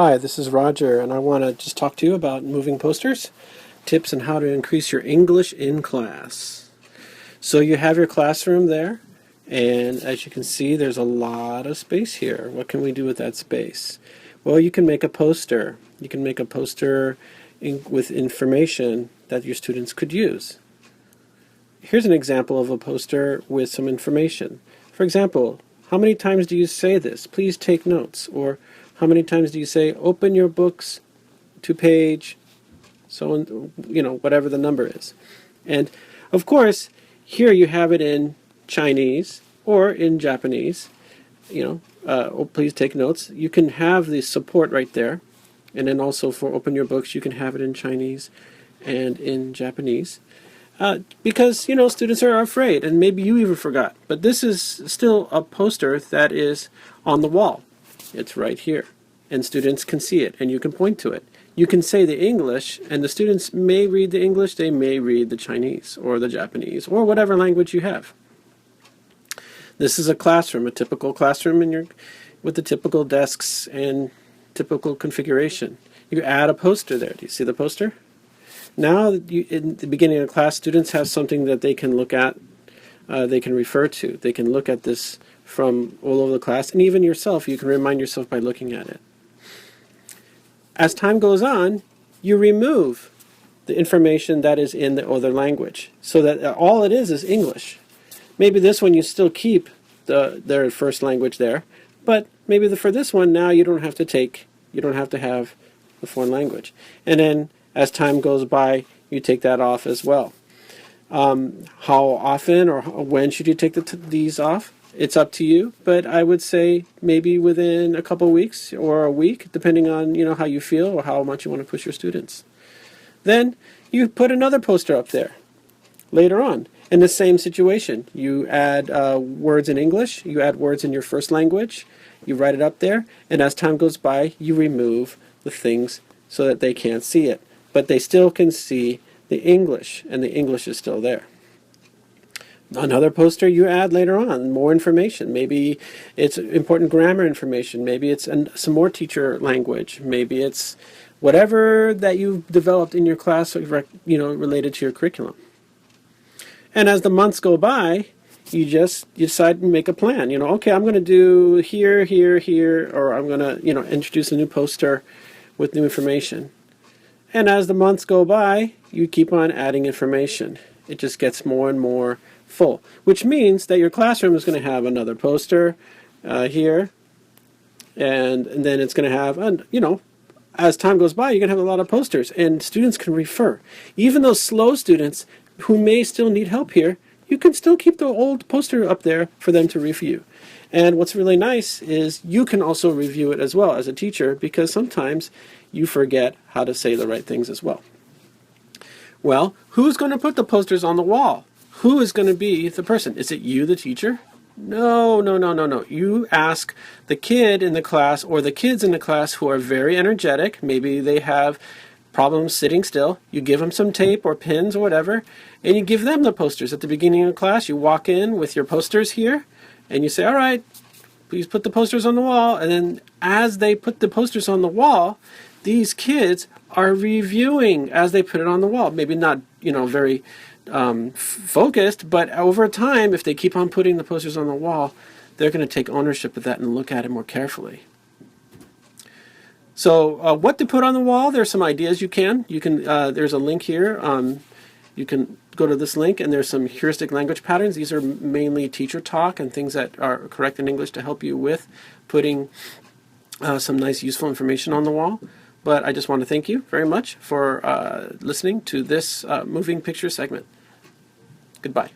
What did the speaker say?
Hi, this is Roger, and I want to just talk to you about moving posters, tips on how to increase your English in class. So you have your classroom there, and as you can see, there's a lot of space here. What can we do with that space? Well, you can make a poster. You can make a poster with information that your students could use. Here's an example of a poster with some information. For example, how many times do you say this? Please take notes. Or how many times do you say, open your books to page, so on, whatever the number is. And of course, here you have it in Chinese or in Japanese. Please take notes. You can have the support right there. And then also for open your books, you can have it in Chinese and in Japanese. Because, students are afraid, and maybe you even forgot. But this is still a poster that is on the wall. It's right here. And students can see it, and you can point to it. You can say the English, and the students may read the English, they may read the Chinese, or the Japanese, or whatever language you have. This is a classroom, a typical classroom with the typical desks and typical configuration. You add a poster there. Do you see the poster? Now, in the beginning of class, students have something that they can look at, they can refer to. They can look at this from all over the class, and even yourself, you can remind yourself by looking at it. As time goes on, you remove the information that is in the other language, so that all it is English. Maybe this one you still keep their first language there, but maybe for this one now you don't have to have the foreign language. And then as time goes by, you take that off as well. How often or when should you take these off? It's up to you, but I would say maybe within a couple weeks or a week, depending on how you feel or how much you want to push your students. Then you put another poster up there later on. In the same situation, you add words in English, you add words in your first language, you write it up there, and as time goes by, you remove the things so that they can't see it. But they still can see the English, and the English is still there. Another poster you add later on, more information. Maybe it's important grammar information. Maybe it's some more teacher language. Maybe it's whatever that you've developed in your class, related to your curriculum. And as the months go by, you decide to make a plan. Okay, I'm going to do here, or I'm going to, introduce a new poster with new information. And as the months go by, you keep on adding information. It just gets more and more full, which means that your classroom is going to have another poster here, and then it's going to have, as time goes by, you're going to have a lot of posters, and students can refer. Even those slow students who may still need help here, you can still keep the old poster up there for them to review. And what's really nice is you can also review it as well as a teacher, because sometimes you forget how to say the right things as well. Well, who's going to put the posters on the wall? Who is going to be the person? Is it you, the teacher? No. You ask the kid in the class or the kids in the class who are very energetic. Maybe they have problems sitting still. You give them some tape or pins or whatever, and you give them the posters. At the beginning of class, you walk in with your posters here, and you say, all right, please put the posters on the wall. And then as they put the posters on the wall, these kids are reviewing as they put it on the wall. Maybe not, very focused, but over time, if they keep on putting the posters on the wall, they're going to take ownership of that and look at it more carefully. So what to put on the wall? There's some ideas you can. There's a link here. You can go to this link, and there's some heuristic language patterns. These are mainly teacher talk and things that are correct in English to help you with putting some nice useful information on the wall. But I just want to thank you very much for listening to this moving picture segment. Goodbye.